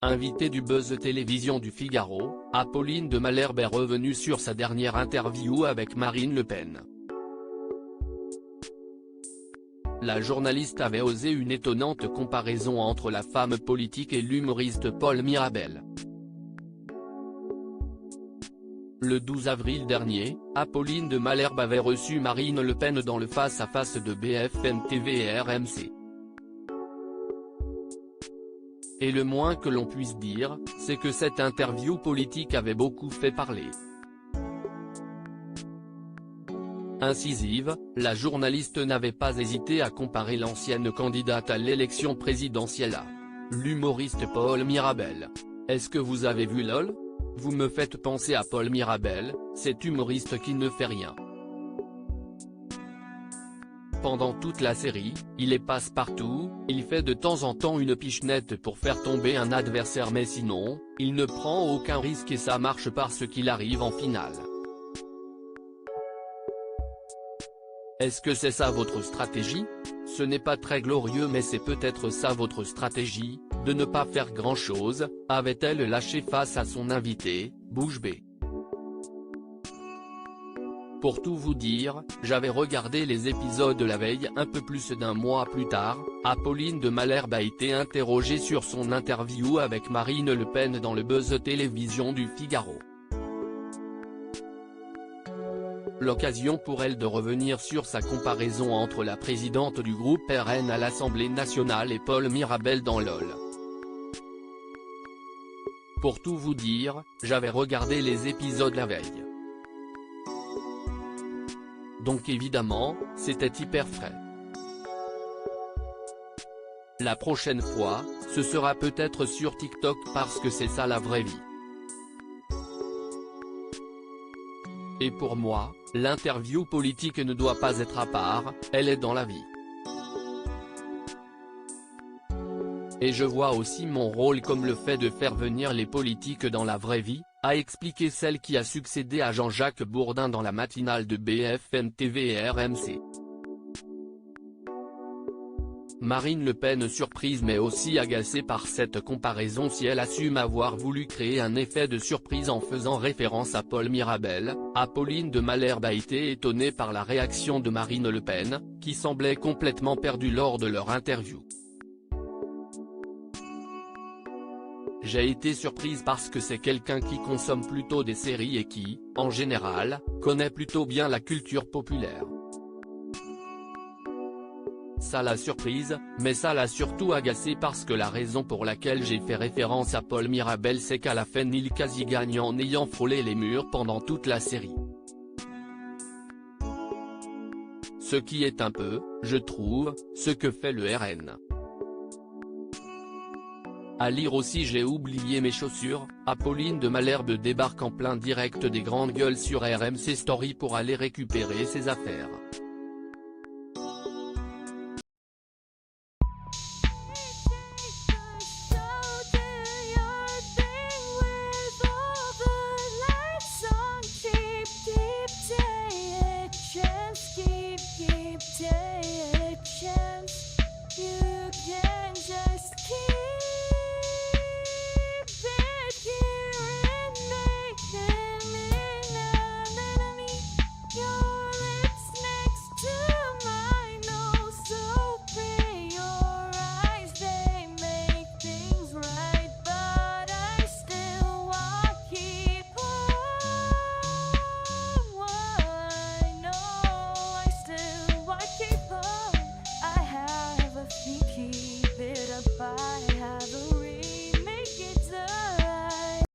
Invitée du Buzz Télévision du Figaro, Apolline de Malherbe est revenue sur sa dernière interview avec Marine Le Pen. La journaliste avait osé une étonnante comparaison entre la femme politique et l'humoriste Paul Mirabel. Le 12 avril dernier, Apolline de Malherbe avait reçu Marine Le Pen dans le face-à-face de BFM TV et RMC. Et le moins que l'on puisse dire, c'est que cette interview politique avait beaucoup fait parler. Incisive, la journaliste n'avait pas hésité à comparer l'ancienne candidate à l'élection présidentielle à l'humoriste Paul Mirabel. Est-ce que vous avez vu LOL ? Vous me faites penser à Paul Mirabel, cet humoriste qui ne fait rien. Pendant toute la série, il est passe-partout, il fait de temps en temps une pichenette pour faire tomber un adversaire mais sinon, il ne prend aucun risque et ça marche parce qu'il arrive en finale. Est-ce que c'est ça votre stratégie ? Ce n'est pas très glorieux mais c'est peut-être ça votre stratégie, de ne pas faire grand-chose, avait-elle lâché face à son invité, bouche bée. Pour tout vous dire, j'avais regardé les épisodes la veille. Un peu plus d'un mois plus tard, Apolline de Malherbe a été interrogée sur son interview avec Marine Le Pen dans le Buzz Télévision du Figaro. L'occasion pour elle de revenir sur sa comparaison entre la présidente du groupe RN à l'Assemblée nationale et Paul Mirabel dans LOL. Pour tout vous dire, j'avais regardé les épisodes la veille. Donc évidemment, c'était hyper frais. La prochaine fois, ce sera peut-être sur TikTok parce que c'est ça la vraie vie. Et pour moi, l'interview politique ne doit pas être à part, elle est dans la vie. Et je vois aussi mon rôle comme le fait de faire venir les politiques dans la vraie vie, a expliqué celle qui a succédé à Jean-Jacques Bourdin dans la matinale de BFM TV et RMC. Marine Le Pen surprise mais aussi agacée par cette comparaison si elle assume avoir voulu créer un effet de surprise en faisant référence à Paul Mirabel, Apolline de Malherbe a été étonnée par la réaction de Marine Le Pen, qui semblait complètement perdue lors de leur interview. J'ai été surprise parce que c'est quelqu'un qui consomme plutôt des séries et qui, en général, connaît plutôt bien la culture populaire. Ça l'a surprise, mais ça l'a surtout agacée parce que la raison pour laquelle j'ai fait référence à Paul Mirabel c'est qu'à la fin il quasi gagne en ayant frôlé les murs pendant toute la série. Ce qui est un peu, je trouve, ce que fait le RN. À lire aussi j'ai oublié mes chaussures, Apolline de Malherbe débarque en plein direct des grandes gueules sur RMC Story pour aller récupérer ses affaires.